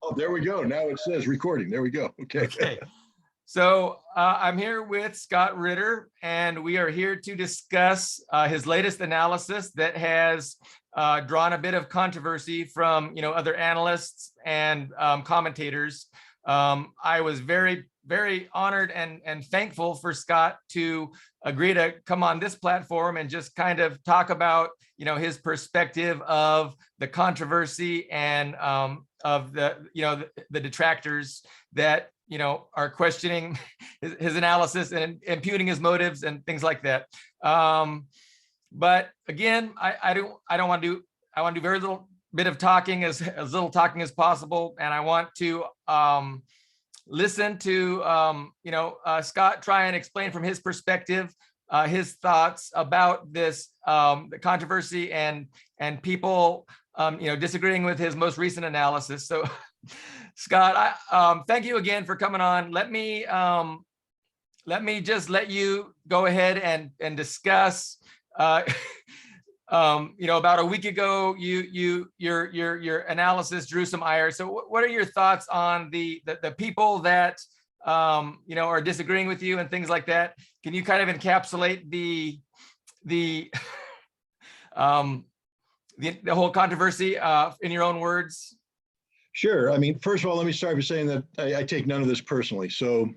Oh, there we go. Now it says recording. There we go. Okay. Okay. So I'm here with Scott Ritter, and we are here to discuss his latest analysis that has drawn a bit of controversy from other analysts and commentators. I was very, very honored and thankful for Scott to agree to come on this platform and just kind of talk about his perspective of the controversy and of the detractors that are questioning his analysis and imputing his motives and things like that. But again, I don't want to do. I want to do very little bit of talking, as little talking as possible, and I want to listen to Scott try and explain from his perspective his thoughts about this the controversy and people disagreeing with his most recent analysis. So Scott, thank you again for coming on. Let me just let you go ahead and discuss. About a week ago, your analysis drew some ire. So, what are your thoughts on the people that are disagreeing with you and things like that? Can you kind of encapsulate the whole controversy in your own words? Sure. I mean, first of all, let me start by saying that I take none of this personally. So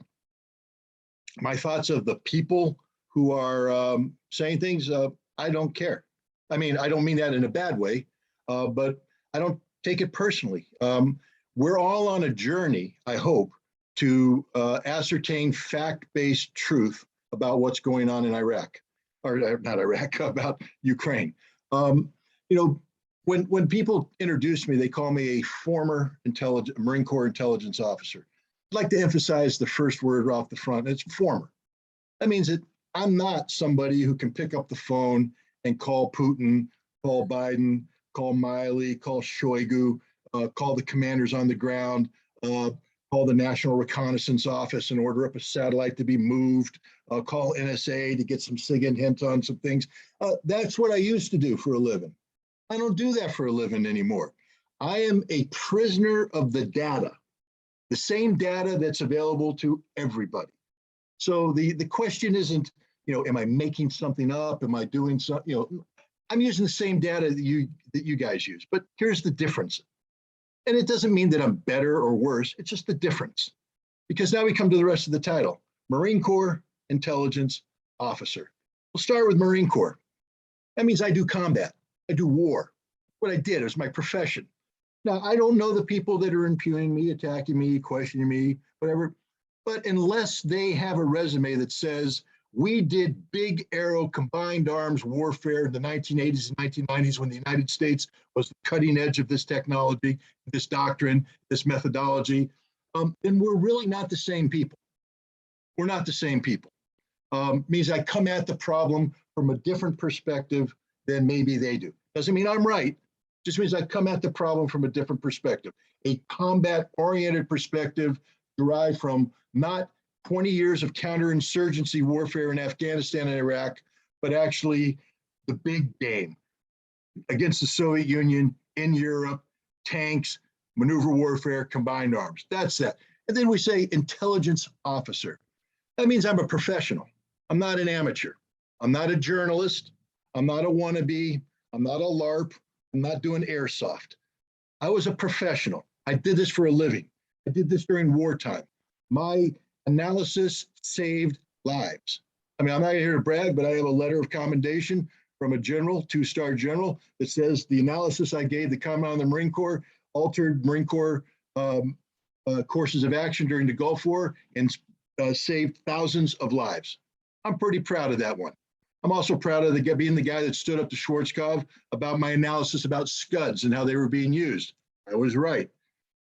my thoughts of the people who are saying things, I don't care. I mean, I don't mean that in a bad way, but I don't take it personally. We're all on a journey, I hope, to ascertain fact-based truth about what's going on in Iraq, or not Iraq, about Ukraine. When people introduce me, they call me a former Marine Corps intelligence officer. I'd like to emphasize the first word off the front. It's former. That means that I'm not somebody who can pick up the phone and call Putin, call Biden, call Miley, call Shoigu, call the commanders on the ground, call the National Reconnaissance Office and order up a satellite to be moved, call NSA to get some SIGINT hints on some things. That's what I used to do for a living. I don't do that for a living anymore. I am a prisoner of the data, the same data that's available to everybody. So the question isn't, am I making something up? Am I doing something? I'm using the same data that you guys use. But here's the difference. And it doesn't mean that I'm better or worse. It's just the difference. Because now we come to the rest of the title, Marine Corps Intelligence Officer. We'll start with Marine Corps. That means I do combat. I do war. What I did is my profession. Now, I don't know the people that are impugning me, attacking me, questioning me, whatever. But unless they have a resume that says, we did big aero combined arms warfare in the 1980s and 1990s when the United States was the cutting edge of this technology, this doctrine, this methodology, then we're really not the same people. We're not the same people. Means I come at the problem from a different perspective than maybe they do. Doesn't mean I'm right. Just means I come at the problem from a different perspective, a combat-oriented perspective derived from not 20 years of counterinsurgency warfare in Afghanistan and Iraq, but actually the big game against the Soviet Union, in Europe, tanks, maneuver warfare, combined arms. That's that. And then we say intelligence officer. That means I'm a professional. I'm not an amateur. I'm not a journalist. I'm not a wannabe. I'm not a LARP. I'm not doing airsoft. I was a professional. I did this for a living. I did this during wartime. My analysis saved lives. I mean, I'm not here to brag, but I have a letter of commendation from a general, 2-star general, that says the analysis I gave the Commandant of the Marine Corps altered Marine Corps courses of action during the Gulf War and saved thousands of lives. I'm pretty proud of that one. I'm also proud of being the guy that stood up to Schwarzkopf about my analysis about Scuds and how they were being used. I was right.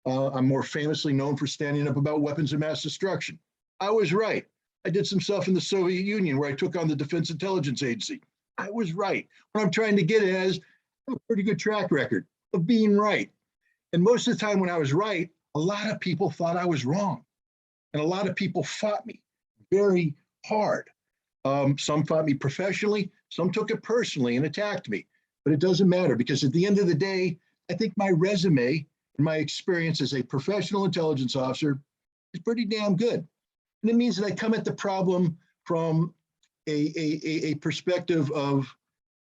I'm more famously known for standing up about weapons of mass destruction. I was right. I did some stuff in the Soviet Union where I took on the Defense Intelligence Agency. I was right. What I'm trying to get at is I have a pretty good track record of being right. And most of the time when I was right, a lot of people thought I was wrong. And a lot of people fought me very hard. Some fought me professionally, some took it personally and attacked me. But it doesn't matter because at the end of the day, I think my resume in my experience as a professional intelligence officer, is pretty damn good. And it means that I come at the problem from a perspective of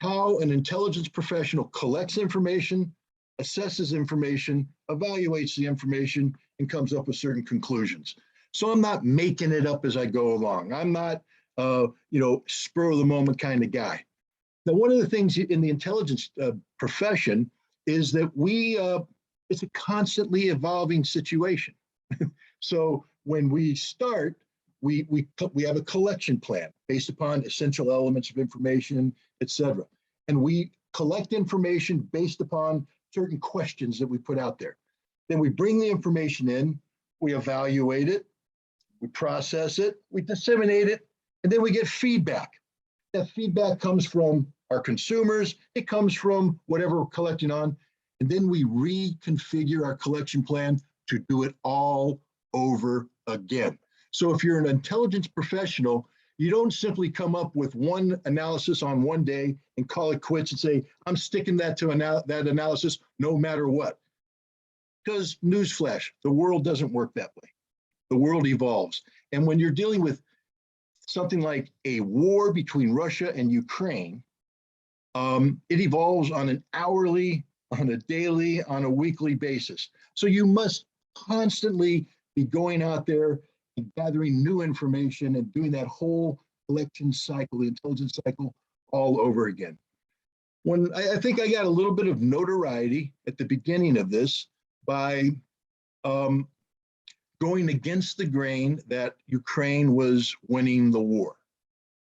how an intelligence professional collects information, assesses information, evaluates the information, and comes up with certain conclusions. So I'm not making it up as I go along. I'm not, spur of the moment kind of guy. Now, one of the things in the intelligence profession is that it's a constantly evolving situation. So when we start, we have a collection plan based upon essential elements of information, et cetera. And we collect information based upon certain questions that we put out there. Then we bring the information in, we evaluate it, we process it, we disseminate it, and then we get feedback. That feedback comes from our consumers, it comes from whatever we're collecting on, and then we reconfigure our collection plan to do it all over again. So if you're an intelligence professional, you don't simply come up with one analysis on one day and call it quits and say, I'm sticking that to that analysis no matter what. Because newsflash, the world doesn't work that way. The world evolves. And when you're dealing with something like a war between Russia and Ukraine, it evolves on an hourly, on a daily, on a weekly basis. So you must constantly be going out there and gathering new information and doing that whole collection cycle, the intelligence cycle, all over again. When I think I got a little bit of notoriety at the beginning of this by going against the grain that Ukraine was winning the war.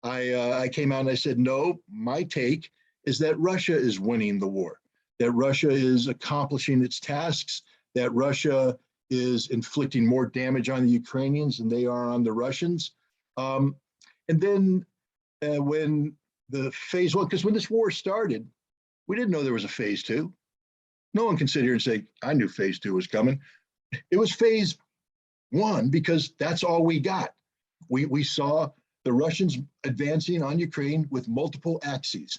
I came out and I said, no, my take is that Russia is winning the war, that Russia is accomplishing its tasks, that Russia is inflicting more damage on the Ukrainians than they are on the Russians. And then when the phase one, because when this war started, we didn't know there was a phase two. No one can sit here and say, I knew phase two was coming. It was phase one because that's all we got. We saw the Russians advancing on Ukraine with multiple axes.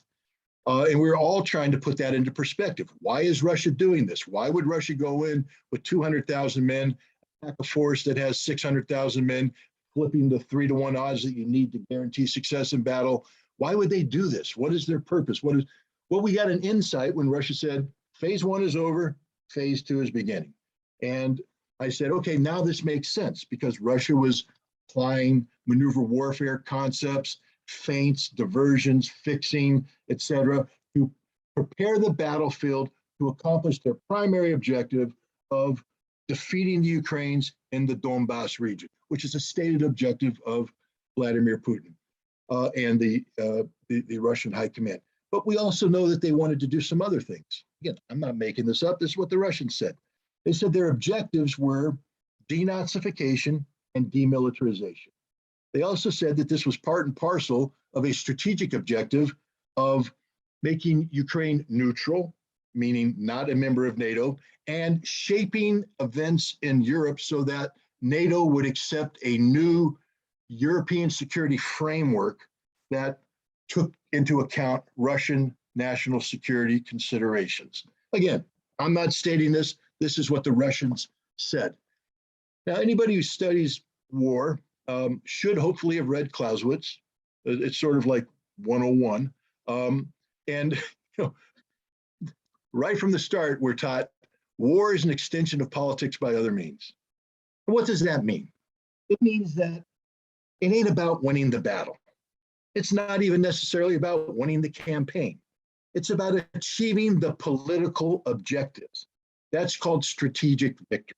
And we're all trying to put that into perspective. Why is Russia doing this? Why would Russia go in with 200,000 men, attack a force that has 600,000 men, flipping the 3-to-1 odds that you need to guarantee success in battle? Why would they do this? What is their purpose? Well, we got an insight when Russia said, phase one is over, phase two is beginning. And I said, okay, now this makes sense because Russia was applying maneuver warfare concepts, feints, diversions, fixing, etc., to prepare the battlefield to accomplish their primary objective of defeating the Ukrainians in the Donbass region, which is a stated objective of Vladimir Putin and the Russian high command. But we also know that they wanted to do some other things. Again, I'm not making this up. This is what the Russians said. They said their objectives were denazification and demilitarization. They also said that this was part and parcel of a strategic objective of making Ukraine neutral, meaning not a member of NATO, and shaping events in Europe so that NATO would accept a new European security framework that took into account Russian national security considerations. Again, I'm not stating this. This is what the Russians said. Now, anybody who studies war should hopefully have read Clausewitz. It's sort of like 101. And right from the start, we're taught war is an extension of politics by other means. And what does that mean? It means that it ain't about winning the battle. It's not even necessarily about winning the campaign. It's about achieving the political objectives. That's called strategic victory.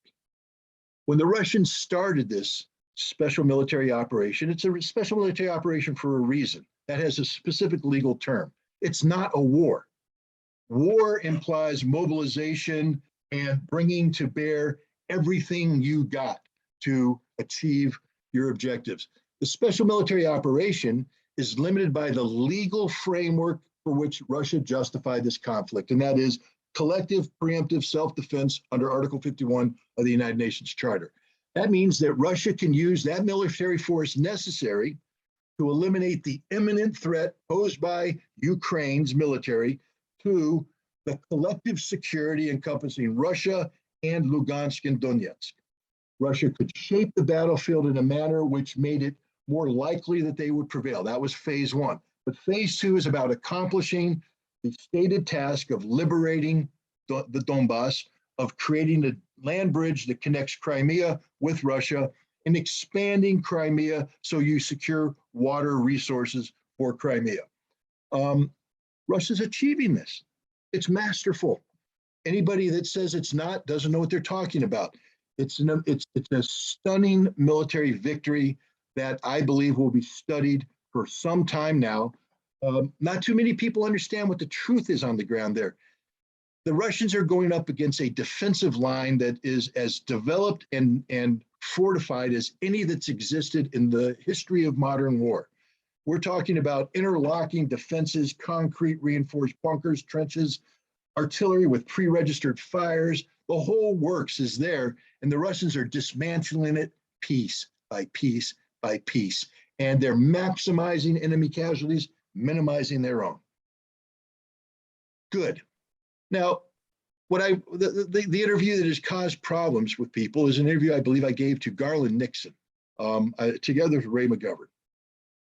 When the Russians started this special military operation, it's a special military operation for a reason. That has a specific legal term. It's not a war. War implies mobilization and bringing to bear everything you got to achieve your objectives. The special military operation is limited by the legal framework for which Russia justified this conflict, and that is collective preemptive self-defense under Article 51 of the United Nations Charter. That means that Russia can use that military force necessary to eliminate the imminent threat posed by Ukraine's military to the collective security encompassing Russia and Lugansk and Donetsk. Russia could shape the battlefield in a manner which made it more likely that they would prevail. That was phase one. But phase two is about accomplishing the stated task of liberating the Donbass, of creating a land bridge that connects Crimea with Russia, and expanding Crimea so you secure water resources for Crimea. Russia's achieving this. It's masterful. Anybody that says it's not doesn't know what they're talking about. It's a stunning military victory that I believe will be studied for some time now. Not too many people understand what the truth is on the ground there. The Russians are going up against a defensive line that is as developed and fortified as any that's existed in the history of modern war. We're talking about interlocking defenses, concrete reinforced bunkers, trenches, artillery with pre-registered fires. The whole works is there, and the Russians are dismantling it piece by piece by piece, and they're maximizing enemy casualties, minimizing their own. Good. Now, the interview that has caused problems with people is an interview I believe I gave to Garland Nixon, together with Ray McGovern.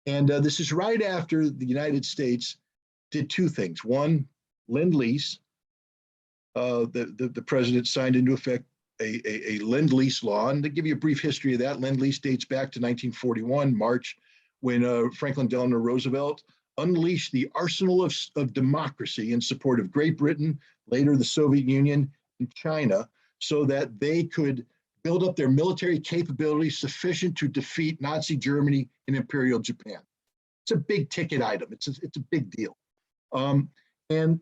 And this is right after the United States did two things. One, Lend-Lease. The president signed into effect a Lend-Lease law. And to give you a brief history of that, Lend-Lease dates back to 1941, March, when Franklin Delano Roosevelt unleashed the arsenal of democracy in support of Great Britain, later the Soviet Union, and China, so that they could build up their military capabilities sufficient to defeat Nazi Germany and Imperial Japan. It's a big ticket item. It's a big deal. And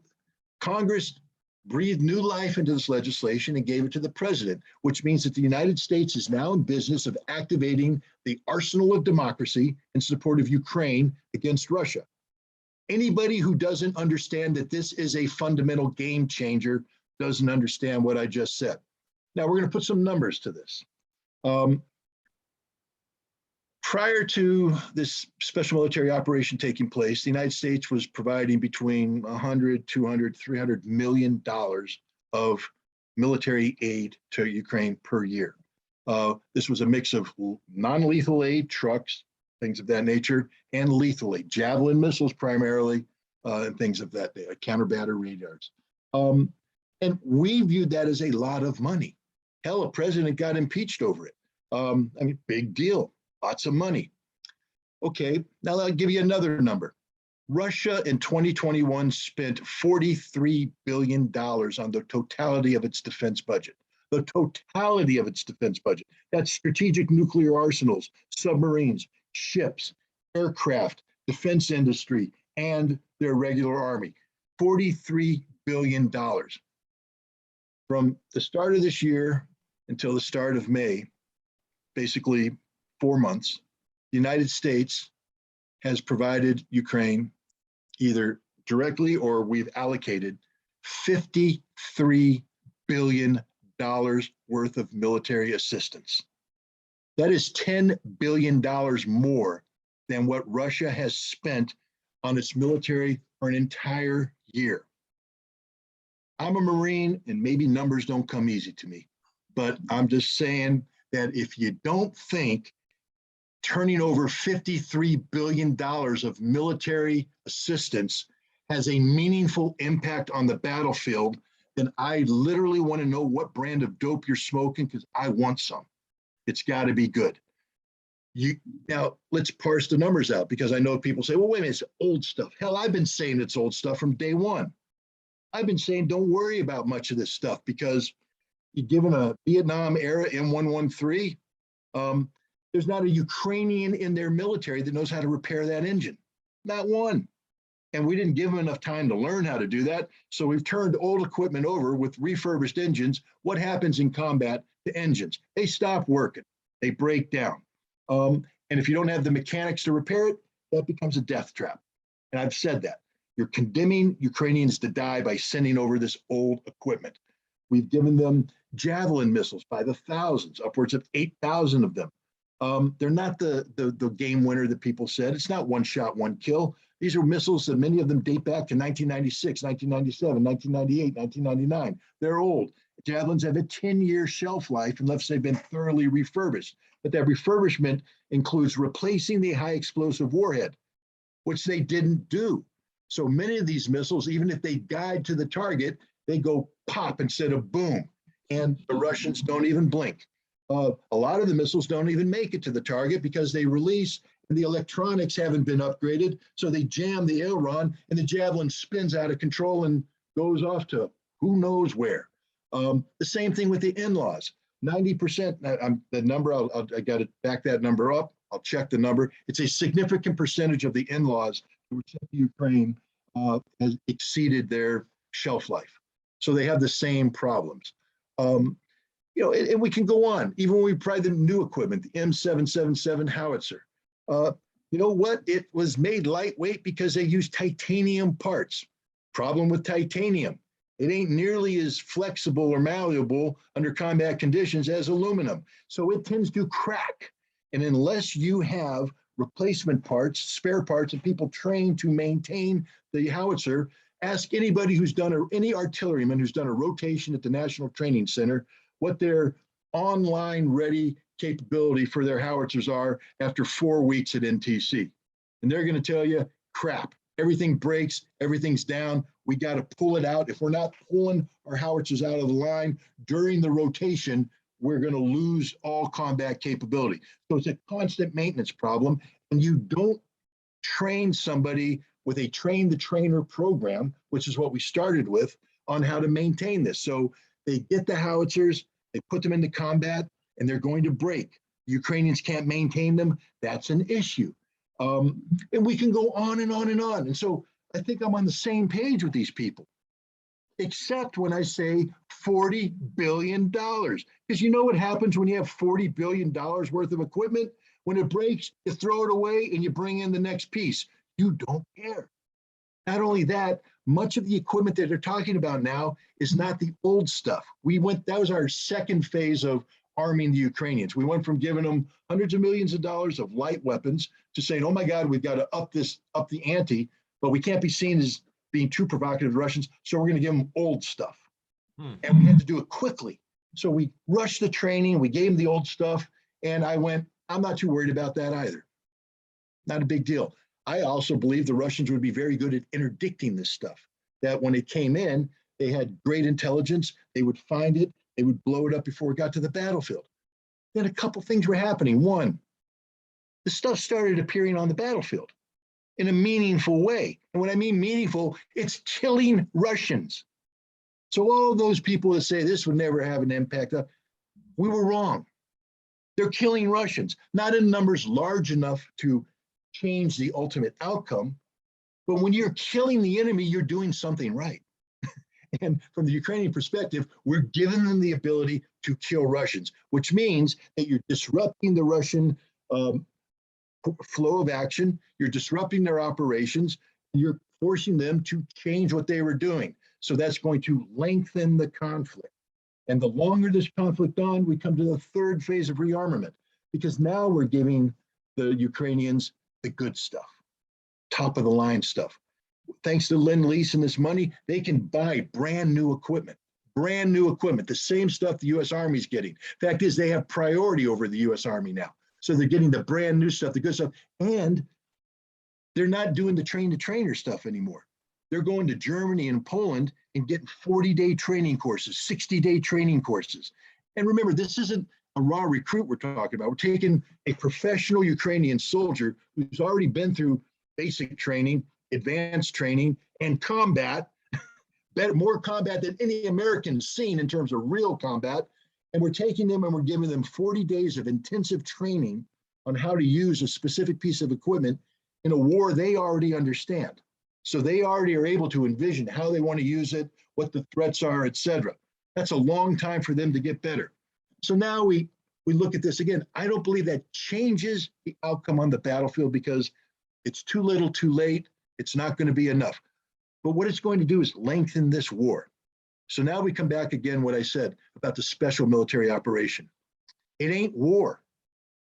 Congress breathed new life into this legislation and gave it to the president, which means that the United States is now in business of activating the arsenal of democracy in support of Ukraine against Russia. Anybody who doesn't understand that this is a fundamental game changer doesn't understand what I just said. Now we're going to put some numbers to this. Prior to this special military operation taking place, the United States was providing between 100, 200, 300 million dollars of military aid to Ukraine per year. This was a mix of non-lethal aid, trucks, things of that nature, and lethal aid, Javelin missiles primarily, and things of that, counter-battery radars. And we viewed that as a lot of money. Hell, a president got impeached over it. I mean, big deal, lots of money. Okay, now I'll give you another number. Russia in 2021 spent $43 billion on the totality of its defense budget. The totality of its defense budget. That's strategic nuclear arsenals, submarines, ships, aircraft, defense industry, and their regular army. $43 billion. From the start of this year until the start of May, basically 4 months, the United States has provided Ukraine either directly or we've allocated $53 billion worth of military assistance. That is $10 billion more than what Russia has spent on its military for an entire year. I'm a Marine, and maybe numbers don't come easy to me, but I'm just saying that if you don't think turning over $53 billion of military assistance has a meaningful impact on the battlefield, then I literally want to know what brand of dope you're smoking, because I want some. It's got to be good. Now, let's parse the numbers out, because I know people say, well, wait a minute, it's old stuff. Hell, I've been saying it's old stuff from day one. I've been saying don't worry about much of this stuff, because you're given a Vietnam era M113, there's not a Ukrainian in their military that knows how to repair that engine. Not one. And we didn't give them enough time to learn how to do that. So we've turned old equipment over with refurbished engines. What happens in combat to engines? They stop working. They break down. And if you don't have the mechanics to repair it, that becomes a death trap. And I've said that. You're condemning Ukrainians to die by sending over this old equipment. We've given them Javelin missiles by the thousands, upwards of 8,000 of them. They're not the game winner that people said. It's not one shot, one kill. These are missiles that many of them date back to 1996, 1997, 1998, 1999. They're old. Javelins have a 10-year shelf life unless they've been thoroughly refurbished. But that refurbishment includes replacing the high explosive warhead, which they didn't do. So many of these missiles, even if they guide to the target, they go pop instead of boom. And the Russians don't even blink. A lot of the missiles don't even make it to the target because they release and the electronics haven't been upgraded. So they jam the aileron and the Javelin spins out of control and goes off to who knows where. The same thing with the in-laws. 90%, the number, I got to back that number up. I'll check the number. It's a significant percentage of the in-laws who were sent to Ukraine has exceeded their shelf life. So they have the same problems. And we can go on. Even when we tried the new equipment, the M777 howitzer, you know what? It was made lightweight because they used titanium parts. Problem with titanium, it ain't nearly as flexible or malleable under combat conditions as aluminum. So it tends to crack. And unless you have replacement parts, spare parts, and people trained to maintain the howitzer, ask anybody who's done, any artilleryman who's done a rotation at the National Training Center, what their online ready capability for their howitzers are after 4 weeks at NTC. And they're going to tell you, crap, everything breaks, everything's down. We got to pull it out. If we're not pulling our howitzers out of the line during the rotation, we're going to lose all combat capability. So it's a constant maintenance problem. And you don't train somebody with a train the trainer program, which is what we started with, on how to maintain this. So they get the howitzers, they put them into combat, and they're going to break. Ukrainians can't maintain them. That's an issue. And we can go on and on and on. And so I think I'm on the same page with these people, except when I say $40 billion. Because you know what happens when you have $40 billion worth of equipment? When it breaks, you throw it away and you bring in the next piece. You don't care. Not only that, much of the equipment that they're talking about now is not the old stuff. That was our second phase of arming the Ukrainians. We went from giving them hundreds of millions of dollars of light weapons to saying, oh my God, we've got to up the ante, but we can't be seen as being too provocative to Russians, so we're going to give them old stuff. And we had to do it quickly. So we rushed the training, we gave them the old stuff, and I went, I'm not too worried about that either. Not a big deal. I also believe the Russians would be very good at interdicting this stuff, that when it came in, they had great intelligence, they would find it, they would blow it up before it got to the battlefield. Then a couple things were happening. One, the stuff started appearing on the battlefield in a meaningful way. And when I mean meaningful, it's killing Russians. So all those people that say this would never have an impact, we were wrong. They're killing Russians, not in numbers large enough to change the ultimate outcome, but when you're killing the enemy, you're doing something right. And from the Ukrainian perspective, we're giving them the ability to kill Russians, which means that you're disrupting the Russian flow of action, you're disrupting their operations, and you're forcing them to change what they were doing. So that's going to lengthen the conflict. And the longer this conflict on, we come to the third phase of rearmament, because now we're giving the Ukrainians the good stuff, top of the line stuff. Thanks to Lend-Lease and this money, they can buy brand new equipment, the same stuff the U.S. Army's getting. Fact is, they have priority over the U.S. Army now. So they're getting the brand new stuff, the good stuff, and they're not doing the train the trainer stuff anymore. They're going to Germany and Poland and getting 40-day training courses, 60-day training courses. And remember, this isn't a raw recruit we're talking about. We're taking a professional Ukrainian soldier who's already been through basic training, advanced training, and combat, more combat than any American's seen in terms of real combat. And we're taking them and we're giving them 40 days of intensive training on how to use a specific piece of equipment in a war they already understand. So they already are able to envision how they want to use it, what the threats are, et cetera. That's a long time for them to get better. So now we look at this again. I don't believe that changes the outcome on the battlefield because it's too little, too late. It's not going to be enough. But what it's going to do is lengthen this war. So now we come back again, what I said about the special military operation. It ain't war.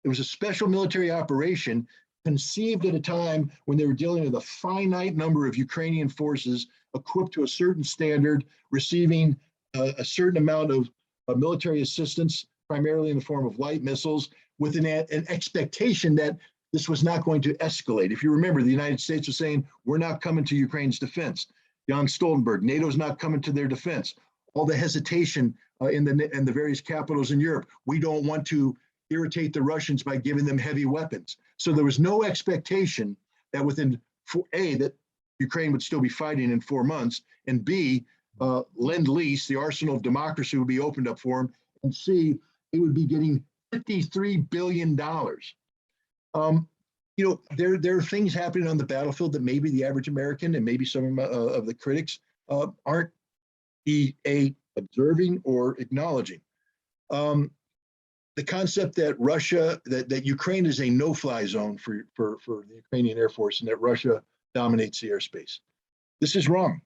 It was a special military operation conceived at a time when they were dealing with a finite number of Ukrainian forces equipped to a certain standard, receiving a certain amount of military assistance, primarily in the form of light missiles, with an expectation that this was not going to escalate. If you remember, the United States was saying, we're not coming to Ukraine's defense. Jens Stoltenberg, NATO's not coming to their defense. All the hesitation in the various capitals in Europe. We don't want to irritate the Russians by giving them heavy weapons. So there was no expectation that that Ukraine would still be fighting in 4 months, and B, Lend-Lease, the arsenal of democracy, would be opened up for them, and C, it would be getting $53 billion. There are things happening on the battlefield that maybe the average American and maybe some of the critics aren't observing or acknowledging. The concept that that Ukraine is a no-fly zone for the Ukrainian Air Force, and that Russia dominates the airspace. This is wrong.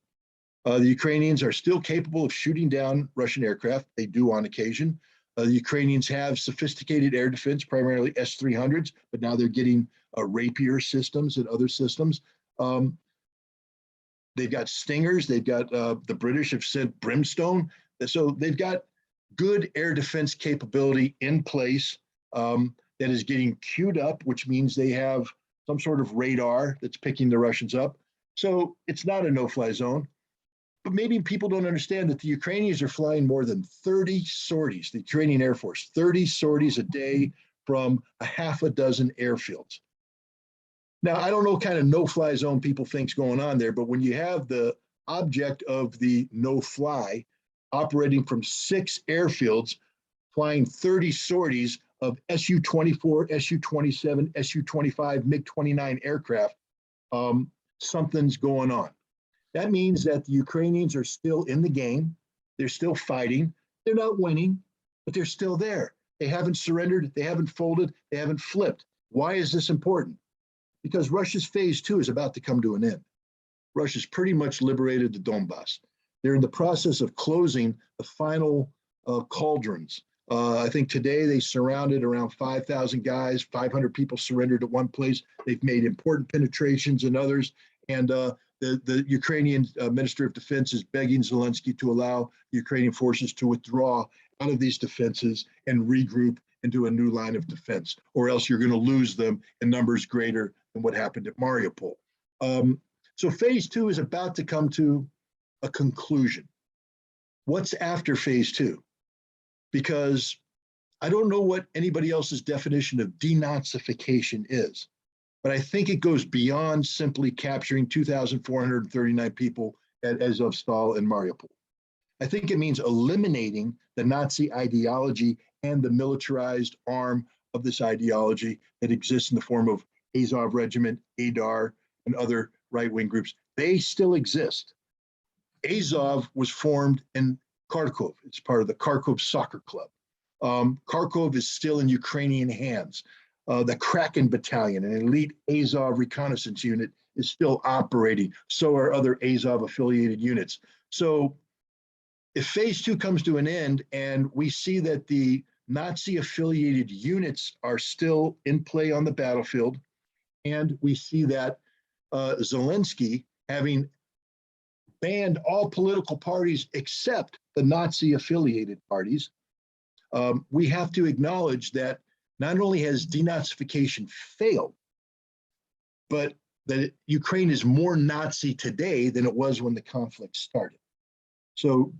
The Ukrainians are still capable of shooting down Russian aircraft. They do on occasion. The Ukrainians have sophisticated air defense, primarily S-300s, but now they're getting Rapier systems and other systems. They've got Stingers. They've got the British have sent Brimstone. So they've got good air defense capability in place that is getting queued up, which means they have some sort of radar that's picking the Russians up. So it's not a no-fly zone. But maybe people don't understand that the Ukrainians are flying more than 30 sorties, the Ukrainian Air Force, 30 sorties a day from a half a dozen airfields. Now, I don't know what kind of no-fly zone people think's going on there, but when you have the object of the no-fly operating from 6 airfields, flying 30 sorties of Su-24, Su-27, Su-25, MiG-29 aircraft, something's going on. That means that the Ukrainians are still in the game. They're still fighting. They're not winning, but they're still there. They haven't surrendered. They haven't folded. They haven't flipped. Why is this important? Because Russia's phase 2 is about to come to an end. Russia's pretty much liberated the Donbass. They're in the process of closing the final cauldrons. I think today they surrounded around 5,000 guys, 500 people surrendered at one place. They've made important penetrations in others. And the Ukrainian Minister of Defense is begging Zelensky to allow Ukrainian forces to withdraw out of these defenses and regroup into a new line of defense, or else you're going to lose them in numbers greater than what happened at Mariupol. So phase 2 is about to come to a conclusion. What's after phase 2? Because I don't know what anybody else's definition of denazification is, but I think it goes beyond simply capturing 2,439 people at Azovstal and Mariupol. I think it means eliminating the Nazi ideology and the militarized arm of this ideology that exists in the form of Azov Regiment, Adar, and other right-wing groups. They still exist. Azov was formed in Kharkov. It's part of the Kharkov Soccer Club. Kharkov is still in Ukrainian hands. The Kraken Battalion, an elite Azov reconnaissance unit, is still operating. So are other Azov-affiliated units. So if phase 2 comes to an end and we see that the Nazi-affiliated units are still in play on the battlefield, and we see that Zelensky, having banned all political parties except the Nazi-affiliated parties, we have to acknowledge that not only has denazification failed, but that Ukraine is more Nazi today than it was when the conflict started. So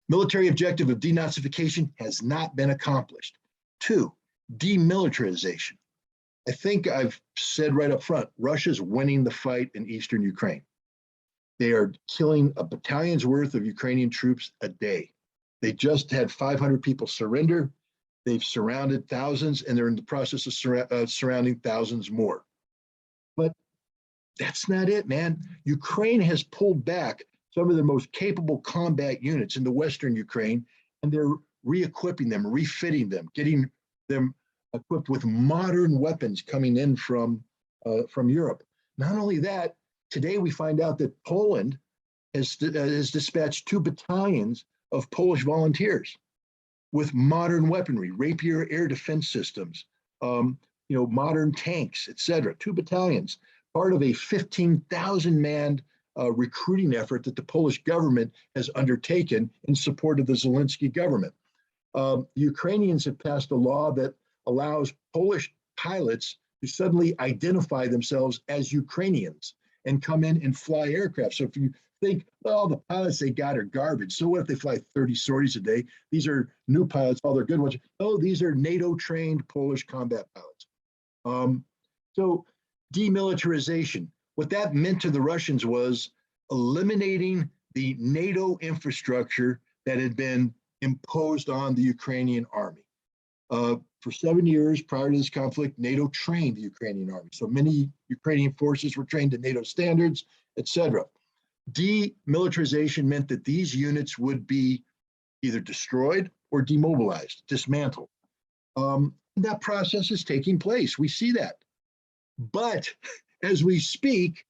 military objective of denazification has not been accomplished. 2, demilitarization. I think I've said right up front, Russia's winning the fight in eastern Ukraine. They are killing a battalion's worth of Ukrainian troops a day. They just had 500 people surrender. They've surrounded thousands, and they're in the process of surrounding thousands more. But that's not it, man. Ukraine has pulled back some of their most capable combat units into Western Ukraine, and they're re-equipping them, refitting them, getting them equipped with modern weapons coming in from Europe. Not only that, today we find out that Poland has dispatched 2 battalions of Polish volunteers with modern weaponry, Rapier air defense systems, modern tanks, et cetera. 2 battalions, part of a 15,000 man recruiting effort that the Polish government has undertaken in support of the Zelensky government. Ukrainians have passed a law that allows Polish pilots to suddenly identify themselves as Ukrainians and come in and fly aircraft. So if you think, well, the pilots they got are garbage. So what if they fly 30 sorties a day? These are new pilots, all they're good ones. Oh, these are NATO-trained Polish combat pilots. So demilitarization, what that meant to the Russians was eliminating the NATO infrastructure that had been imposed on the Ukrainian army. For 7 years prior to this conflict, NATO trained the Ukrainian army. So many Ukrainian forces were trained to NATO standards, etc. Demilitarization meant that these units would be either destroyed or demobilized, dismantled. That process is taking place. We see that. But as we speak,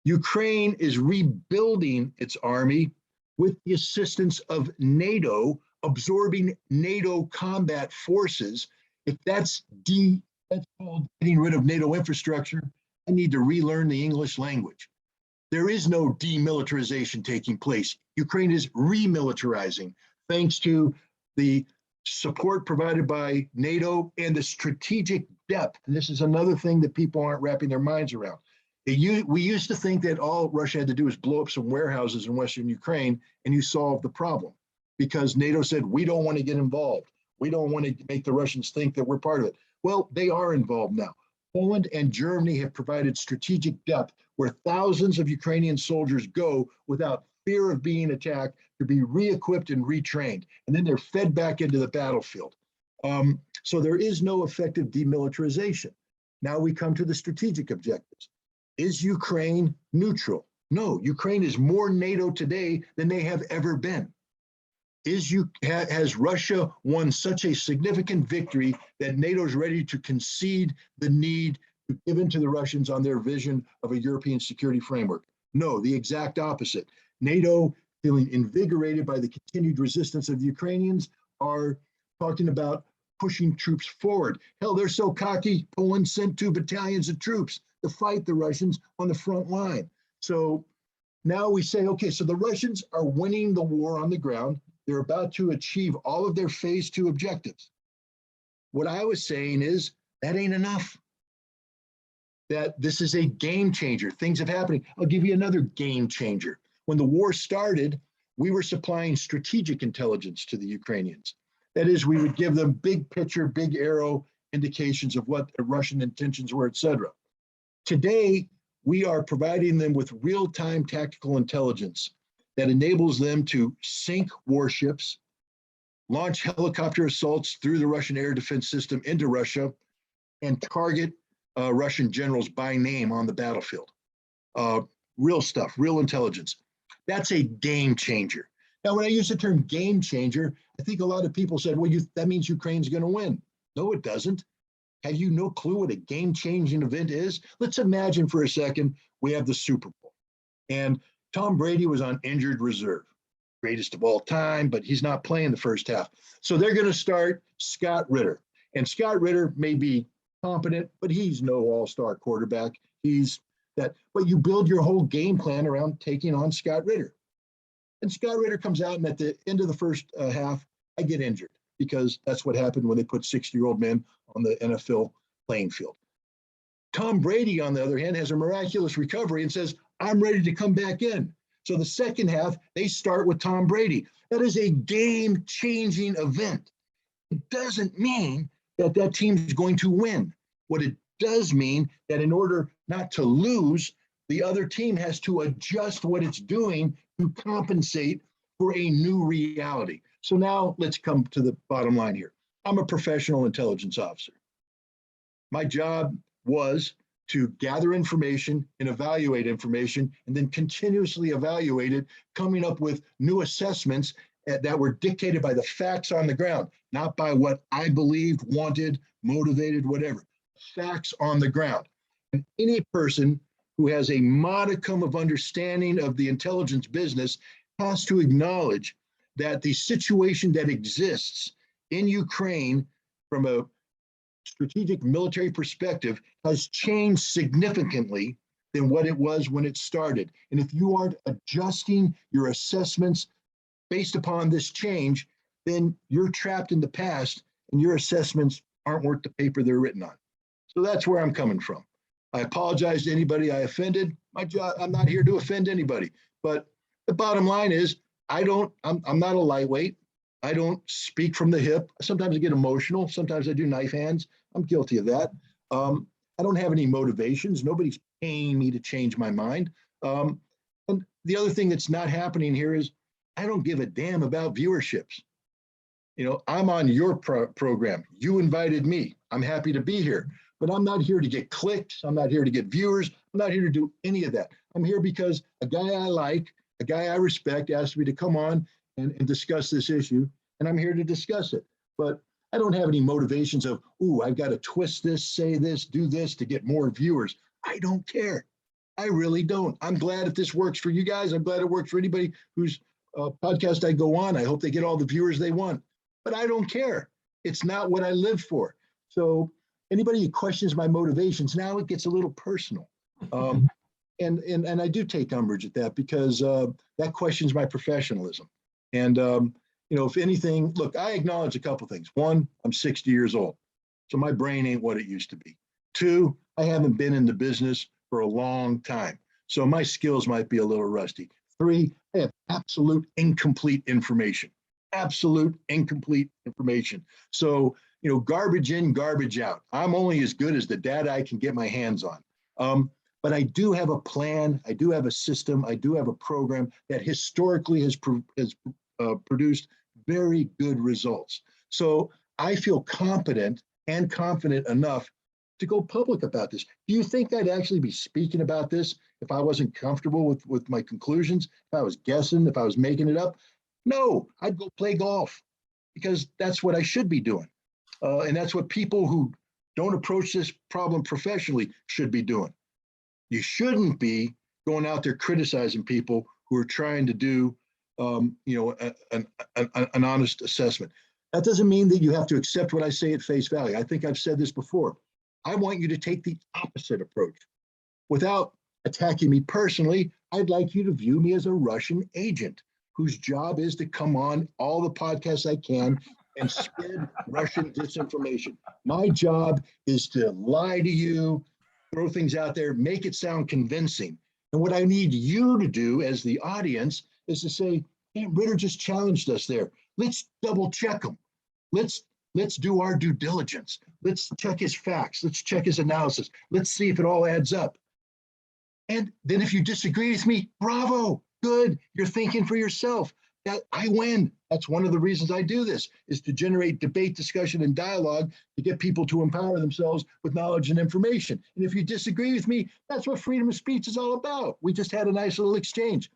Ukraine is rebuilding its army with the assistance of NATO, absorbing NATO combat forces. If that's called getting rid of NATO infrastructure, I need to relearn the English language. There is no demilitarization taking place. Ukraine is remilitarizing thanks to the support provided by NATO and the strategic depth. And this is another thing that people aren't wrapping their minds around. We used to think that all Russia had to do was blow up some warehouses in Western Ukraine and you solve the problem, because NATO said, we don't want to get involved. We don't want to make the Russians think that we're part of it. Well, they are involved now. Poland and Germany have provided strategic depth where thousands of Ukrainian soldiers go without fear of being attacked to be re-equipped and retrained. And then they're fed back into the battlefield. So there is no effective demilitarization. Now we come to the strategic objectives. Is Ukraine neutral? No, Ukraine is more NATO today than they have ever been. Has Russia won such a significant victory that NATO is ready to concede the need to give in to the Russians on their vision of a European security framework? No, the exact opposite. NATO, feeling invigorated by the continued resistance of the Ukrainians, are talking about pushing troops forward. Hell, they're so cocky, Poland sent 2 battalions of troops to fight the Russians on the front line. So now we say, okay, so the Russians are winning the war on the ground. They're about to achieve all of their phase 2 objectives. What I was saying is that ain't enough. That this is a game changer. Things have happened. I'll give you another game changer. When the war started, we were supplying strategic intelligence to the Ukrainians. That is, we would give them big picture, big arrow indications of what the Russian intentions were, et cetera. Today, we are providing them with real-time tactical intelligence that enables them to sink warships, launch helicopter assaults through the Russian air defense system into Russia, and target Russian generals by name on the battlefield. Real stuff, real intelligence. That's a game changer. Now, when I use the term game changer, I think a lot of people said, well, that means Ukraine's going to win. No, it doesn't. Have you no clue what a game-changing event is? Let's imagine for a second we have the Super Bowl and Tom Brady was on injured reserve, greatest of all time, but he's not playing the first half. So they're going to start Scott Ritter. And Scott Ritter may be competent, but he's no all-star quarterback. But you build your whole game plan around taking on Scott Ritter. And Scott Ritter comes out, and at the end of the first half, I get injured, because that's what happened when they put 60-year-old men on the NFL playing field. Tom Brady, on the other hand, has a miraculous recovery and says, I'm ready to come back in. So the second half, they start with Tom Brady. That is a game-changing event. It doesn't mean that that team is going to win. What it does mean that in order not to lose, the other team has to adjust what it's doing to compensate for a new reality. So now let's come to the bottom line here. I'm a professional intelligence officer. My job was to gather information and evaluate information, and then continuously evaluate it, coming up with new assessments that were dictated by the facts on the ground, not by what I believed, wanted, motivated, whatever. Facts on the ground. And any person who has a modicum of understanding of the intelligence business has to acknowledge that the situation that exists in Ukraine from a strategic military perspective has changed significantly than what it was when it started. And if you aren't adjusting your assessments based upon this change, then you're trapped in the past and your assessments aren't worth the paper they're written on. So that's where I'm coming from. I apologize to anybody I offended. My job, I'm not here to offend anybody, but the bottom line is I'm not a lightweight. I don't speak from the hip. Sometimes I get emotional. Sometimes I do knife hands. I'm guilty of that. I don't have any motivations. Nobody's paying me to change my mind. And the other thing that's not happening here is I don't give a damn about viewerships. You know, I'm on your program. You invited me. I'm happy to be here, but I'm not here to get clicks. I'm not here to get viewers. I'm not here to do any of that. I'm here because a guy I like, a guy I respect asked me to come on and discuss this issue, and I'm here to discuss it. But I don't have any motivations of, ooh, I've got to twist this, say this, do this to get more viewers. I don't care. I really don't. I'm glad if this works for you guys. I'm glad it works for anybody whose podcast I go on. I hope they get all the viewers they want. But I don't care. It's not what I live for. So anybody who questions my motivations, now it gets a little personal. And I do take umbrage at that because that questions my professionalism. And, you know, if anything, look, I acknowledge a couple things. One, I'm 60 years old, so my brain ain't what it used to be. Two, I haven't been in the business for a long time, so my skills might be a little rusty. Three, I have absolute incomplete information. Absolute incomplete information. So, you know, garbage in, garbage out. I'm only as good as the data I can get my hands on. But I do have a plan. I do have a system. I do have a program that historically has produced very good results. So I feel competent and confident enough to go public about this. Do you think I'd actually be speaking about this if I wasn't comfortable with my conclusions, if I was guessing, if I was making it up? No, I'd go play golf because that's what I should be doing. And that's what people who don't approach this problem professionally should be doing. You shouldn't be going out there criticizing people who are trying to do, you know, an honest assessment. That doesn't mean that you have to accept what I say at face value. I think I've said this before. I want you to take the opposite approach. Without attacking me personally, I'd like you to view me as a Russian agent whose job is to come on all the podcasts I can and spread Russian disinformation. My job is to lie to you, throw things out there, make it sound convincing. And what I need you to do as the audience is to say, hey, Ritter just challenged us there. Let's double check him. Let's do our due diligence. Let's check his facts. Let's check his analysis. Let's see if it all adds up. And then if you disagree with me, bravo, good. You're thinking for yourself. That I win. That's one of the reasons I do this, is to generate debate, discussion, and dialogue to get people to empower themselves with knowledge and information. And if you disagree with me, that's what freedom of speech is all about. We just had a nice little exchange.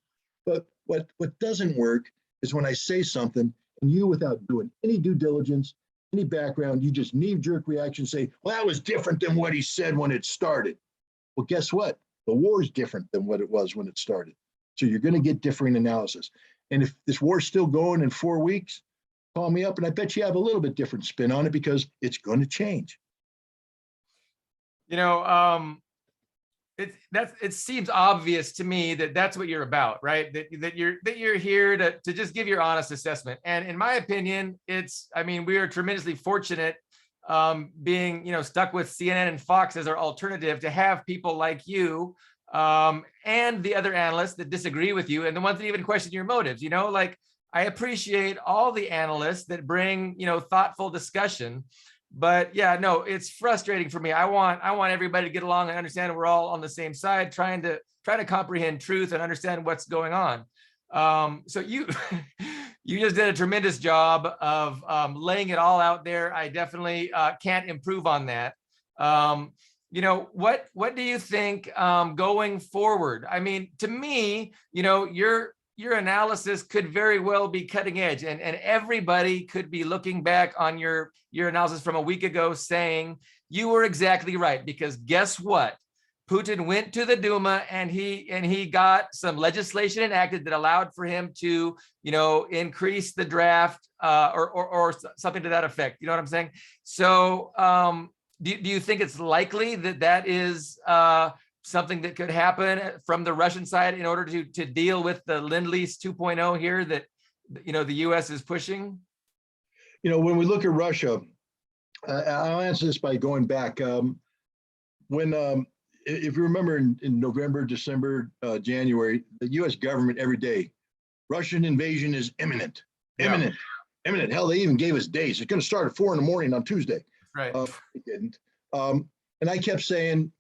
But what doesn't work is when I say something and you, without doing any due diligence, any background, you just knee-jerk reaction, say, well, that was different than what he said when it started. Well, guess what? The war is different than what it was when it started. So you're going to get differing analysis. And if this war's still going in 4 weeks, call me up and I bet you have a little bit different spin on it because it's going to change. You know, it seems obvious to me that that's what you're about, right? That you're here to just give your honest assessment. And in my opinion, I mean, we are tremendously fortunate being, you know, stuck with CNN and Fox as our alternative to have people like you and the other analysts that disagree with you and the ones that even question your motives. You know, like, I appreciate all the analysts that bring, you know, thoughtful discussion. But yeah, no, it's frustrating for me. I want everybody to get along and understand we're all on the same side, trying to comprehend truth and understand what's going on. So you you just did a tremendous job of laying it all out there. I definitely can't improve on that. You know, what do you think going forward? I mean, to me, you know, your analysis could very well be cutting edge, and everybody could be looking back on your analysis from a week ago saying you were exactly right, because guess what? Putin went to the Duma and he got some legislation enacted that allowed for him to, you know, increase the draft or something to that effect. You know what I'm saying? So do you think it's likely that is something that could happen from the Russian side in order to deal with the Lend-Lease 2.0 here that, the U.S. is pushing? When we look at Russia, I'll answer this by going back. If you remember in November, December, January, the U.S. government every day, Russian invasion is imminent, imminent, imminent. Hell, they even gave us days. It's going to start at 4 a.m. on Tuesday. Right. It didn't. And I kept saying,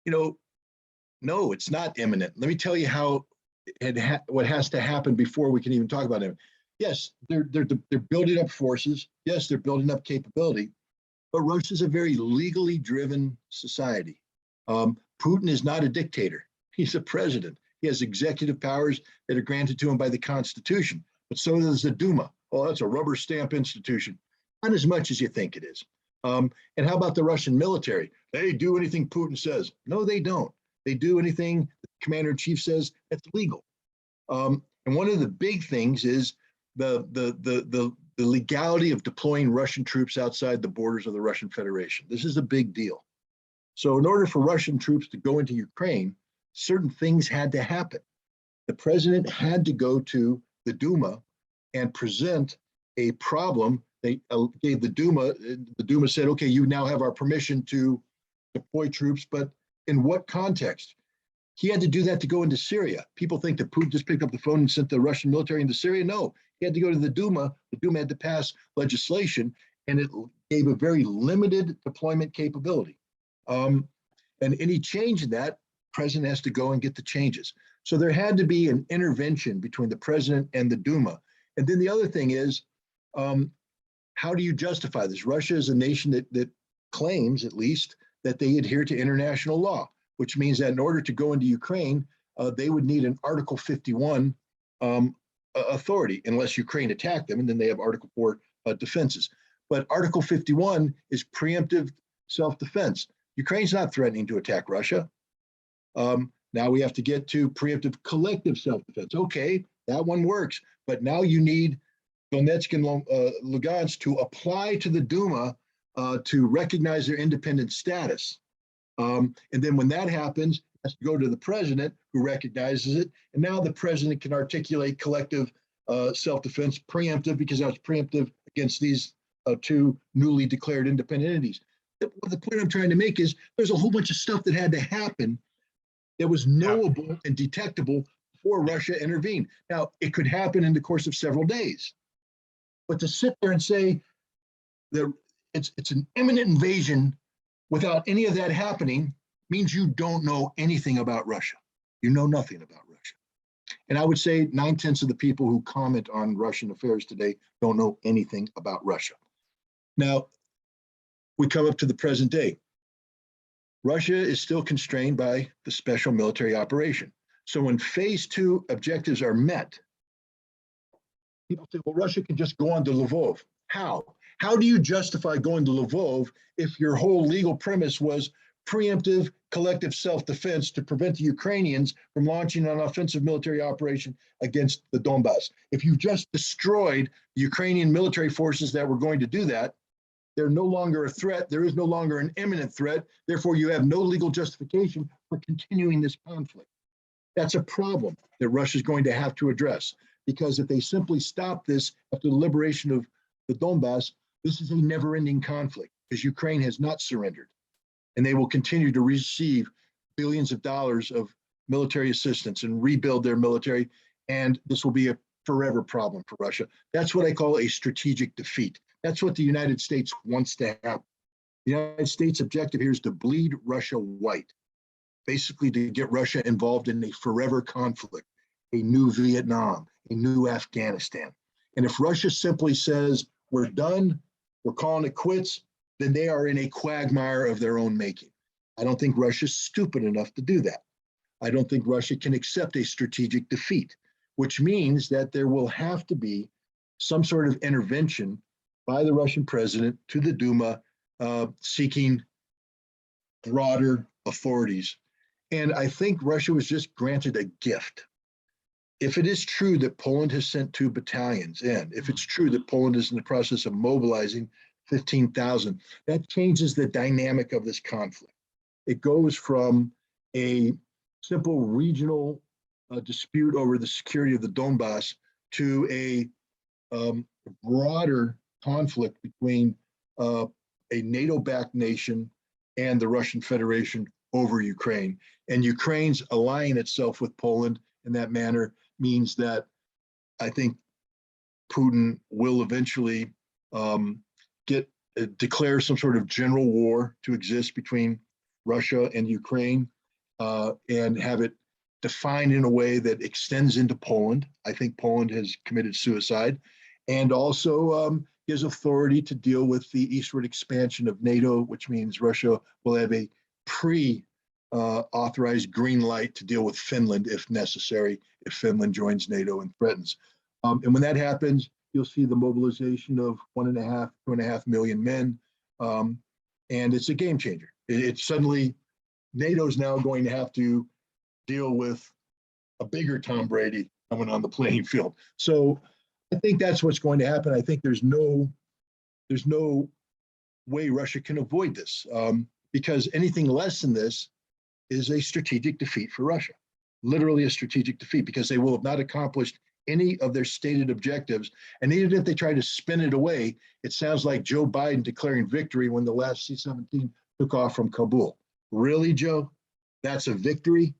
no, it's not imminent. Let me tell you how what has to happen before we can even talk about it. Yes, they're building up forces. Yes, they're building up capability. But Russia's a very legally driven society. Putin is not a dictator. He's a president. He has executive powers that are granted to him by the Constitution. But so does the Duma. Oh, that's a rubber stamp institution. Not as much as you think it is. And how about the Russian military? They do anything Putin says. No, they don't. They do anything the commander-in-chief says that's legal. And one of the big things is the legality of deploying Russian troops outside the borders of the Russian Federation. This is a big deal. So in order for Russian troops to go into Ukraine, certain things had to happen. The president had to go to the Duma and present a problem. They gave the Duma said, okay, you now have our permission to deploy troops, but in what context? He had to do that to go into Syria. People think that Putin just picked up the phone and sent the Russian military into Syria. No, he had to go to the Duma. The Duma had to pass legislation, and it gave a very limited deployment capability. And any change in that, president has to go and get the changes. So there had to be an intervention between the president and the Duma. And then the other thing is, how do you justify this? Russia is a nation that claims, at least, that they adhere to international law, which means that in order to go into Ukraine, they would need an Article 51 authority, unless Ukraine attacked them, and then they have Article 4 defenses. But Article 51 is preemptive self-defense. Ukraine's not threatening to attack Russia. Now we have to get to preemptive collective self-defense. Okay, that one works, but now you need Donetsk and Lugansk to apply to the Duma to recognize their independent status. And then when that happens, it has to go to the president who recognizes it. And now the president can articulate collective self-defense preemptive, because that's preemptive against these two newly declared independent entities. The point I'm trying to make is there's a whole bunch of stuff that had to happen that was knowable and detectable before Russia intervened. Now, it could happen in the course of several days. But to sit there and say that it's an imminent invasion without any of that happening means you don't know anything about Russia. You know nothing about Russia. And I would say 9/10 of the people who comment on Russian affairs today don't know anything about Russia. Now, we come up to the present day. Russia is still constrained by the special military operation. So when phase 2 objectives are met, people say, well, Russia can just go on to Lvov. How? How do you justify going to Lvov if your whole legal premise was preemptive collective self-defense to prevent the Ukrainians from launching an offensive military operation against the Donbass? If you just destroyed the Ukrainian military forces that were going to do that, they're no longer a threat. There is no longer an imminent threat. Therefore, you have no legal justification for continuing this conflict. That's a problem that Russia is going to have to address, because if they simply stop this after the liberation of the Donbass, this is a never-ending conflict, because Ukraine has not surrendered, and they will continue to receive billions of dollars of military assistance and rebuild their military, and this will be a forever problem for Russia. That's what I call a strategic defeat. That's what the United States wants to happen. The United States' objective here is to bleed Russia white, basically to get Russia involved in a forever conflict, a new Vietnam, a new Afghanistan. And if Russia simply says, we're done, we're calling it quits, then they are in a quagmire of their own making. I don't think Russia's stupid enough to do that. I don't think Russia can accept a strategic defeat, which means that there will have to be some sort of intervention by the Russian president to the Duma, seeking broader authorities. And I think Russia was just granted a gift. If it is true that Poland has sent 2 battalions in, if it's true that Poland is in the process of mobilizing 15,000, that changes the dynamic of this conflict. It goes from a simple regional dispute over the security of the Donbass to a broader conflict between a NATO-backed nation and the Russian Federation over Ukraine. And Ukraine's allying itself with Poland in that manner means that I think Putin will eventually declare some sort of general war to exist between Russia and Ukraine, and have it defined in a way that extends into Poland. I think Poland has committed suicide, and also gives authority to deal with the eastward expansion of NATO, which means Russia will have a authorized green light to deal with Finland if necessary, if Finland joins NATO and threatens. And when that happens, you'll see the mobilization of 2.5 million men. And it's a game changer. It's suddenly, NATO's now going to have to deal with a bigger Tom Brady coming on the playing field. So I think that's what's going to happen. I think there's no way Russia can avoid this, because anything less than this is a strategic defeat for Russia, literally a strategic defeat, because they will have not accomplished any of their stated objectives. And even if they try to spin it away, it sounds like Joe Biden declaring victory when the last C-17 took off from Kabul. Really, Joe? That's a victory?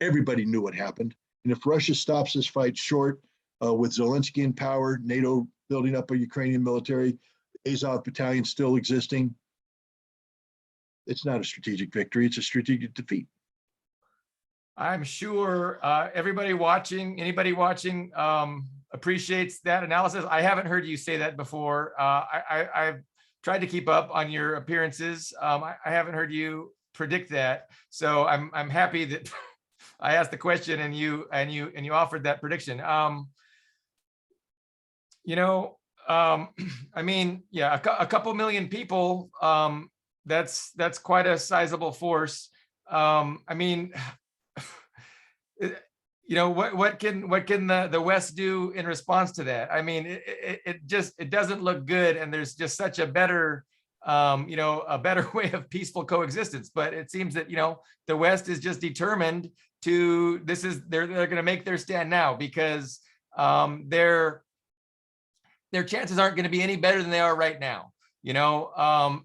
Everybody knew what happened. And if Russia stops this fight short, with Zelensky in power, NATO building up a Ukrainian military, Azov battalion still existing, it's not a strategic victory, it's a strategic defeat. I'm sure anybody watching appreciates that analysis. I haven't heard you say that before. I've tried to keep up on your appearances. I haven't heard you predict that. So I'm happy that I asked the question and you offered that prediction. I mean, yeah, a couple million people, that's quite a sizable force. I mean, what can the West do in response to that? I mean, it doesn't look good, and there's just such a better a better way of peaceful coexistence. But it seems that the West is just determined to they're going to make their stand now, because their chances aren't going to be any better than they are right now.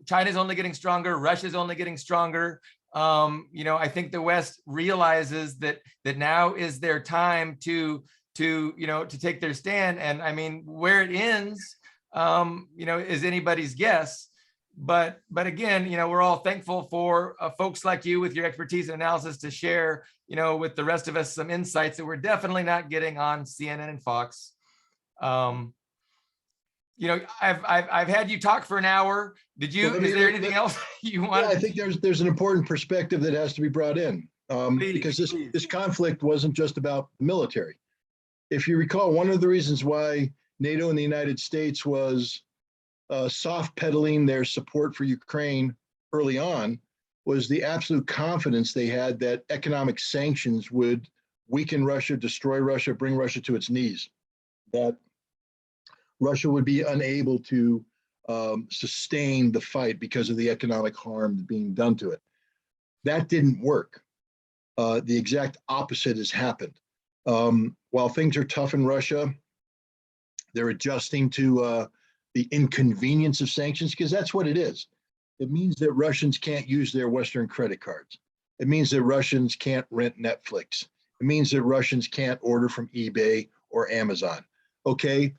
China's only getting stronger. Russia's only getting stronger. I think the West realizes that now is their time to take their stand. And I mean, where it ends, is anybody's guess. But again, we're all thankful for folks like you with your expertise and analysis to share, with the rest of us some insights that we're definitely not getting on CNN and Fox. I've had you talk for an hour. Is there anything else you want? Yeah, I think there's an important perspective that has to be brought in, because this conflict wasn't just about the military. If you recall, one of the reasons why NATO and the United States was soft pedaling their support for Ukraine early on was the absolute confidence they had that economic sanctions would weaken Russia, destroy Russia, bring Russia to its knees, that Russia would be unable to sustain the fight because of the economic harm being done to it. That didn't work. The exact opposite has happened. While things are tough in Russia, they're adjusting to the inconvenience of sanctions, because that's what it is. It means that Russians can't use their Western credit cards. It means that Russians can't rent Netflix. It means that Russians can't order from eBay or Amazon. Okay,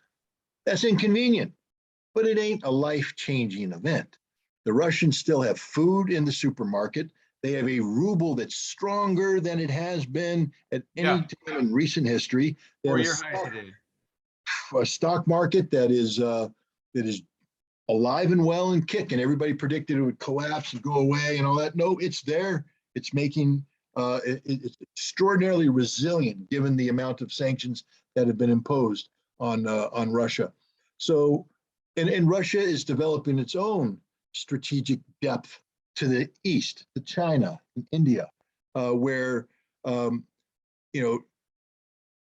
that's inconvenient, but it ain't a life-changing event. The Russians still have food in the supermarket. They have a ruble that's stronger than it has been at any time in recent history. They have a stock market that is alive and well and kicking. Everybody predicted it would collapse and go away and all that. No, it's there. It's making it's extraordinarily resilient given the amount of sanctions that have been imposed on Russia. So, and Russia is developing its own strategic depth to the east, to China and India, where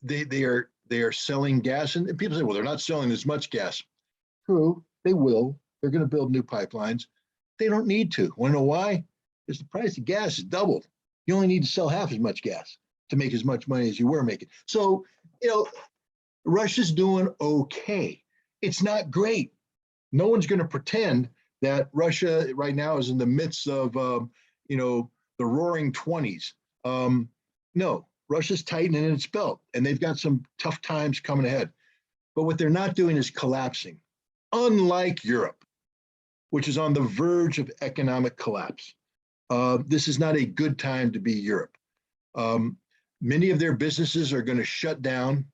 they are selling gas, and people say, well, they're not selling as much gas. True, they will. They're going to build new pipelines. They don't need to. Want to know why? Because the price of gas has doubled. You only need to sell half as much gas to make as much money as you were making. So, Russia's doing okay. It's not great. No one's going to pretend that Russia right now is in the midst of, the roaring 20s. No, Russia's tightening its belt, and they've got some tough times coming ahead. But what they're not doing is collapsing, unlike Europe, which is on the verge of economic collapse. This is not a good time to be Europe. Many of their businesses are going to shut down,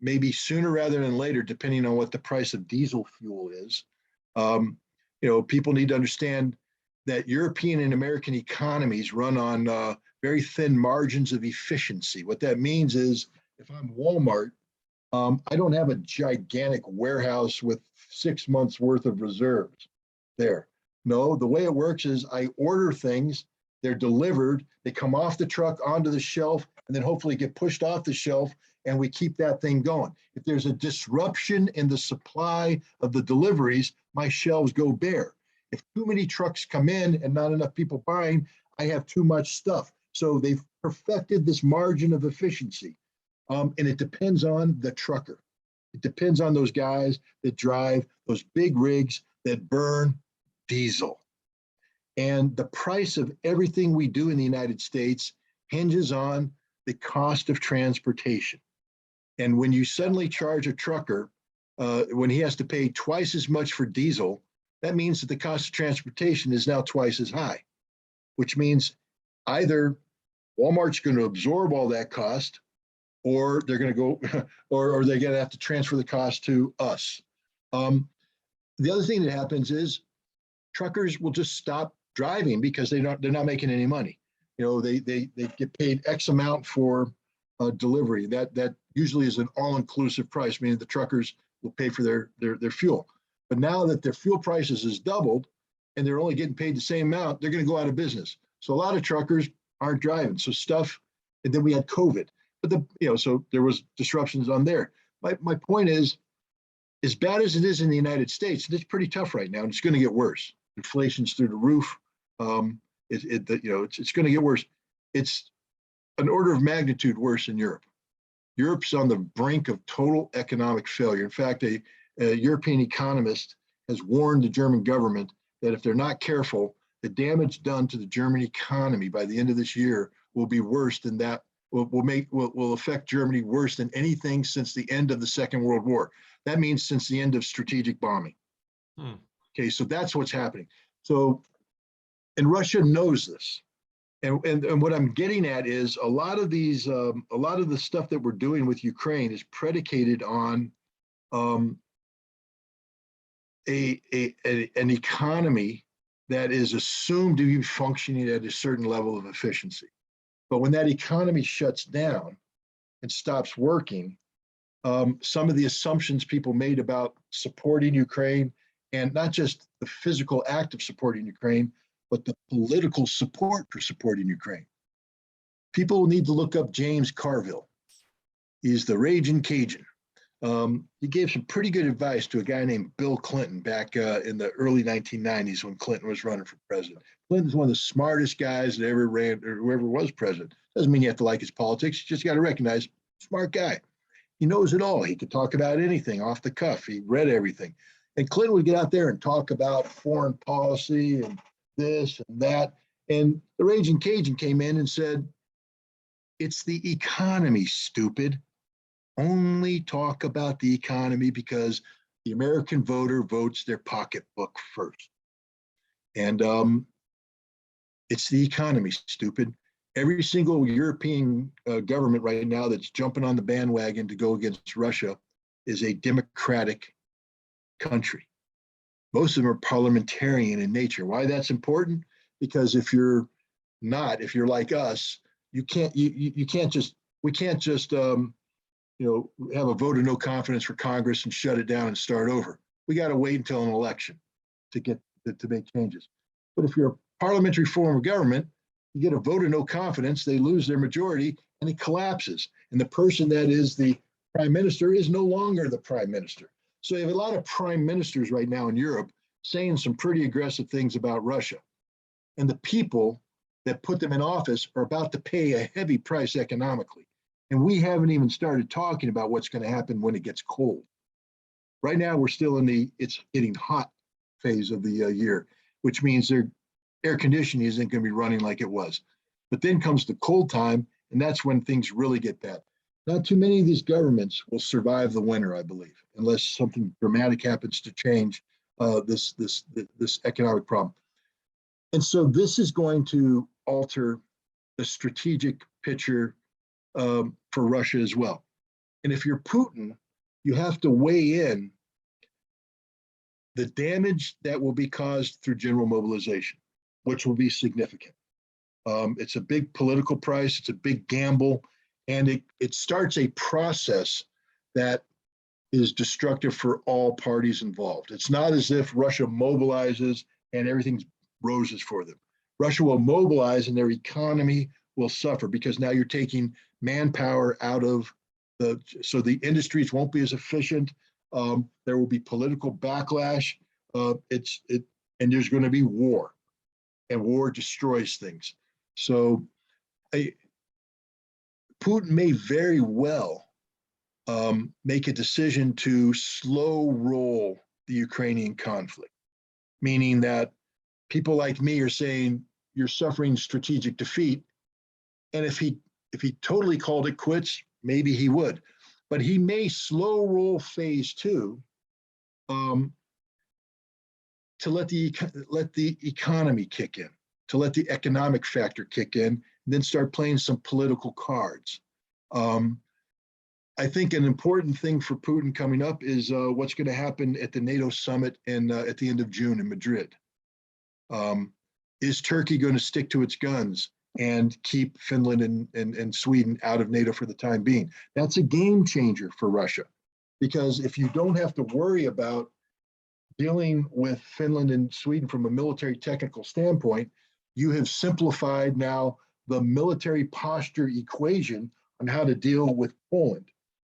maybe sooner rather than later, depending on what the price of diesel fuel is. People need to understand that European and American economies run on very thin margins of efficiency. What that means is if I'm Walmart, I don't have a gigantic warehouse with 6 months worth of reserves there. No, the way it works is I order things, they're delivered, they come off the truck onto the shelf, and then hopefully get pushed off the shelf, and we keep that thing going. If there's a disruption in the supply of the deliveries, my shelves go bare. If too many trucks come in and not enough people buying, I have too much stuff. So they've perfected this margin of efficiency. And it depends on the trucker. It depends on those guys that drive those big rigs that burn diesel. And the price of everything we do in the United States hinges on the cost of transportation. And when you suddenly charge a trucker, when he has to pay twice as much for diesel, that means that the cost of transportation is now twice as high, which means either Walmart's going to absorb all that cost, or they're going to go, or they're going to have to transfer the cost to us. The other thing that happens is truckers will just stop driving because they're not making any money. They get paid X amount for delivery. That usually is an all-inclusive price, meaning the truckers will pay for their fuel. But now that their fuel prices has doubled and they're only getting paid the same amount, they're going to go out of business. So a lot of truckers aren't driving. And then we had COVID. But so there was disruptions on there. My point is, as bad as it is in the United States, it's pretty tough right now, and it's going to get worse. Inflation's through the roof. It's going to get worse. It's an order of magnitude worse in Europe. Europe's on the brink of total economic failure. In fact, a European economist has warned the German government that if they're not careful, the damage done to the German economy by the end of this year will be worse than that. Will affect Germany worse than anything since the end of the Second World War. That means since the end of strategic bombing. Okay, so that's what's happening. So, and Russia knows this. And what I'm getting at is a lot of the stuff that we're doing with Ukraine is predicated on an economy that is assumed to be functioning at a certain level of efficiency. But when that economy shuts down and stops working, some of the assumptions people made about supporting Ukraine, and not just the physical act of supporting Ukraine, but the political support for supporting Ukraine. People need to look up James Carville. He's the raging Cajun. He gave some pretty good advice to a guy named Bill Clinton back in the early 1990s when Clinton was running for president. Clinton's one of the smartest guys that ever ran or whoever was president. Doesn't mean you have to like his politics. You just got to recognize, smart guy. He knows it all. He could talk about anything off the cuff. He read everything. And Clinton would get out there and talk about foreign policy and this and that. And the raging Cajun came in and said, it's the economy, stupid. Only talk about the economy because the American voter votes their pocketbook first. And it's the economy, stupid. Every single European government right now that's jumping on the bandwagon to go against Russia is a democratic country. Most of them are parliamentarian in nature. Why that's important? Because if you're like us, we can't just have a vote of no confidence for Congress and shut it down and start over. We got to wait until an election to make changes. But if you're a parliamentary form of government, you get a vote of no confidence, they lose their majority, and it collapses. And the person that is the prime minister is no longer the prime minister. So you have a lot of prime ministers right now in Europe saying some pretty aggressive things about Russia. And the people that put them in office are about to pay a heavy price economically. And we haven't even started talking about what's going to happen when it gets cold. Right now, we're still in the it's getting hot phase of the year, which means their air conditioning isn't going to be running like it was. But then comes the cold time, and that's when things really get bad. Not too many of these governments will survive the winter, I believe, unless something dramatic happens to change this economic problem. And so this is going to alter the strategic picture for Russia as well. And if you're Putin, you have to weigh in the damage that will be caused through general mobilization, which will be significant. It's a big political price, it's a big gamble, and it starts a process that is destructive for all parties involved. It's not as if Russia mobilizes and everything's roses for them. Russia will mobilize and their economy will suffer because now you're taking manpower out of so the industries won't be as efficient. There will be political backlash. And there's going to be war, and war destroys things. So Putin may very well make a decision to slow roll the Ukrainian conflict, meaning that people like me are saying you're suffering strategic defeat. And if he totally called it quits, maybe he would. But he may slow roll phase two to let the economy kick in, to let the economic factor kick in, and then start playing some political cards. I think an important thing for Putin coming up is what's going to happen at the NATO summit at the end of June in Madrid. Is Turkey going to stick to its guns and keep Finland and Sweden out of NATO for the time being? That's a game changer for Russia, because if you don't have to worry about dealing with Finland and Sweden from a military technical standpoint, you have simplified now the military posture equation on how to deal with Poland.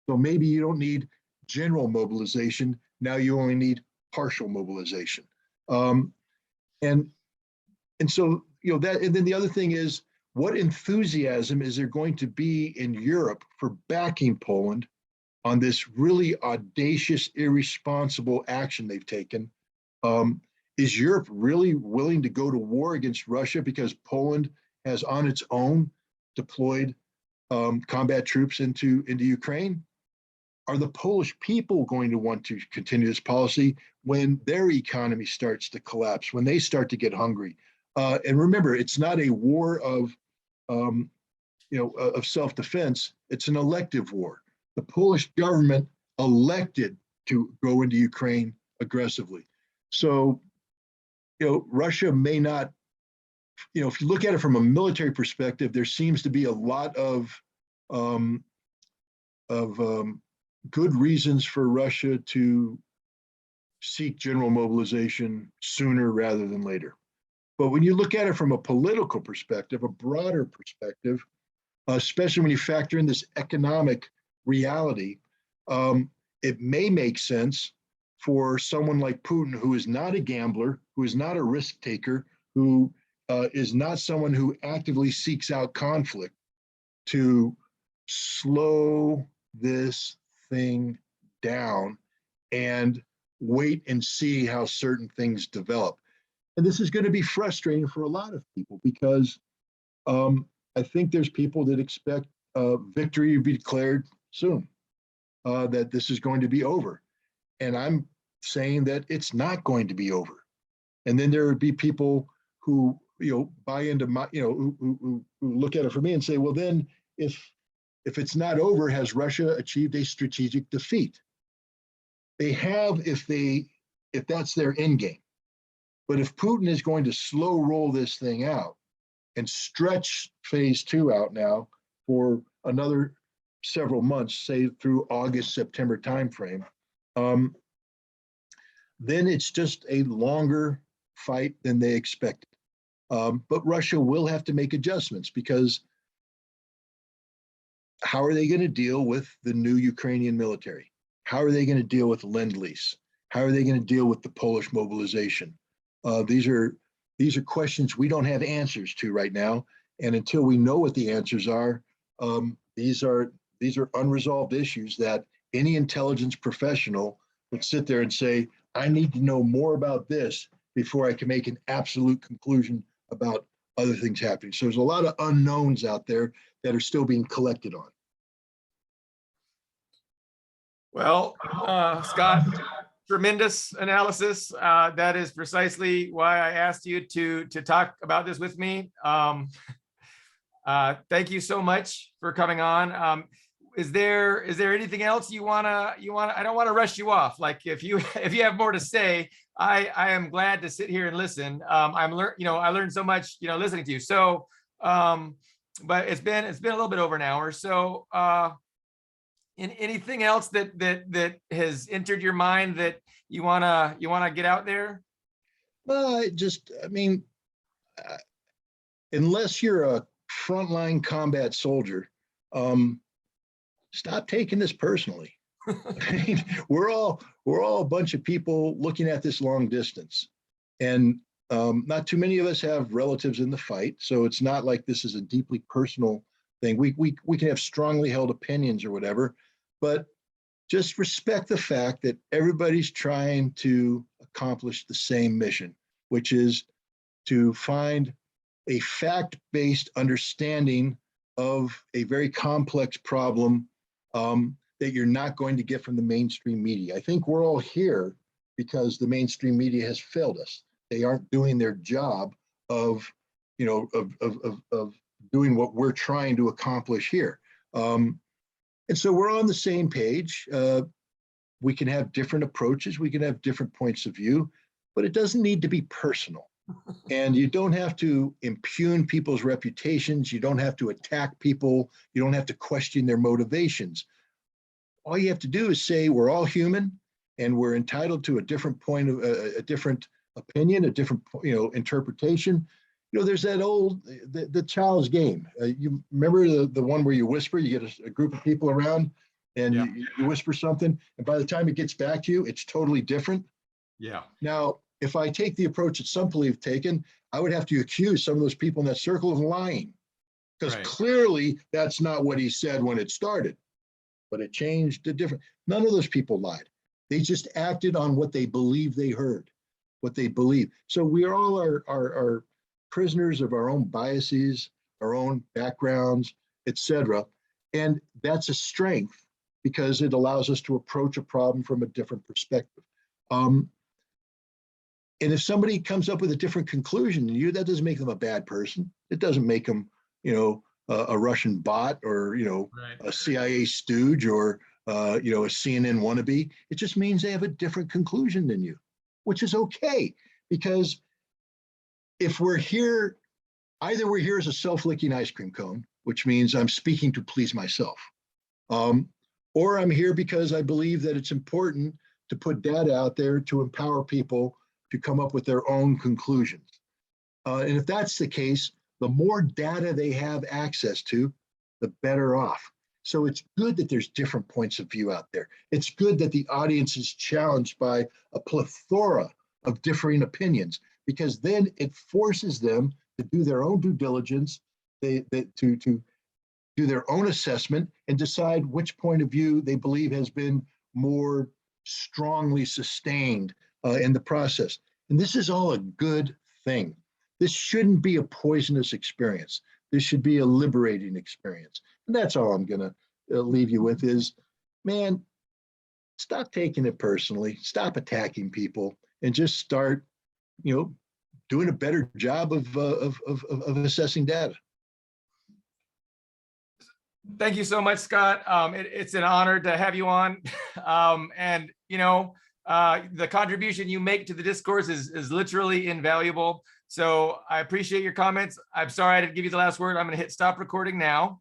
So maybe you don't need general mobilization. Now you only need partial mobilization. And so, that, and then the other thing is, what enthusiasm is there going to be in Europe for backing Poland on this really audacious, irresponsible action they've taken? Is Europe really willing to go to war against Russia because Poland has on its own deployed combat troops into Ukraine? Are the Polish people going to want to continue this policy when their economy starts to collapse, when they start to get hungry? And remember, it's not a war of self-defense. It's an elective war. The Polish government elected to go into Ukraine aggressively. So, Russia may not, if you look at it from a military perspective, there seems to be a lot of good reasons for Russia to seek general mobilization sooner rather than later. But when you look at it from a political perspective, a broader perspective, especially when you factor in this economic reality, it may make sense for someone like Putin, who is not a gambler, who is not a risk taker, who is not someone who actively seeks out conflict, to slow this thing down and wait and see how certain things develop. And this is going to be frustrating for a lot of people, because I think there's people that expect victory to be declared soon, that this is going to be over. And I'm saying that it's not going to be over. And then there would be people who, buy into my, who look at it for me and say, well, then if it's not over, has Russia achieved a strategic defeat? They have, if that's their end game. But if Putin is going to slow roll this thing out and stretch phase two out now for another several months, say through August, September timeframe, then it's just a longer fight than they expected. But Russia will have to make adjustments, because how are they going to deal with the new Ukrainian military? How are they going to deal with Lend-Lease? How are they going to deal with the Polish mobilization? These are These are questions we don't have answers to right now. And until we know what the answers are, these are unresolved issues that any intelligence professional would sit there and say, I need to know more about this before I can make an absolute conclusion about other things happening. So there's a lot of unknowns out there that are still being collected on. Well, Scott, tremendous analysis. That is precisely why I asked you to talk about this with me. Thank you so much for coming on. Is there anything else you wanna? I don't want to rush you off. Like if you have more to say, I am glad to sit here and listen. I learned so much, listening to you. So, but it's been a little bit over an hour. So, anything else that has entered your mind that you wanna get out there? Well, unless you're a frontline combat soldier, stop taking this personally. I mean, we're all a bunch of people looking at this long distance, and not too many of us have relatives in the fight, so it's not like this is a deeply personal thing. We can have strongly held opinions or whatever, but just respect the fact that everybody's trying to accomplish the same mission, which is to find a fact-based understanding of a very complex problem that you're not going to get from the mainstream media. I think we're all here because the mainstream media has failed us. They aren't doing their job of doing what we're trying to accomplish here. And so we're on the same page. We can have different approaches. We can have different points of view, but it doesn't need to be personal. And you don't have to impugn people's reputations. You don't have to attack people. You don't have to question their motivations. All you have to do is say we're all human and we're entitled to a different point of a different opinion, a different interpretation. There's that old the child's game. You remember the one where you whisper, you get a group of people around and Yeah. you whisper something, and by the time it gets back to you, it's totally different. Yeah. Now, if I take the approach that some people have taken, I would have to accuse some of those people in that circle of lying, because Right. clearly that's not what he said when it started, but it changed to different. None of those people lied. They just acted on what they believed they heard, what they believe. So we are all are prisoners of our own biases, our own backgrounds, etc. And that's a strength because it allows us to approach a problem from a different perspective. And if somebody comes up with a different conclusion than you, that doesn't make them a bad person. It doesn't make them, a Russian bot or, Right. a CIA stooge or, a CNN wannabe. It just means they have a different conclusion than you, which is okay. Because if we're here, either we're here as a self-licking ice cream cone, which means I'm speaking to please myself, or I'm here because I believe that it's important to put data out there to empower people to come up with their own conclusions. And if that's the case, the more data they have access to, the better off. So it's good that there's different points of view out there. It's good that the audience is challenged by a plethora of differing opinions, because then it forces them to do their own due diligence, to do their own assessment and decide which point of view they believe has been more strongly sustained in the process. And this is all a good thing. This shouldn't be a poisonous experience. This should be a liberating experience. And that's all I'm going to leave you with is, man, stop taking it personally, stop attacking people, and just start, doing a better job of assessing data. Thank you so much, Scott. It's an honor to have you on. And the contribution you make to the discourse is literally invaluable. So I appreciate your comments. I'm sorry I didn't give you the last word. I'm going to hit stop recording now.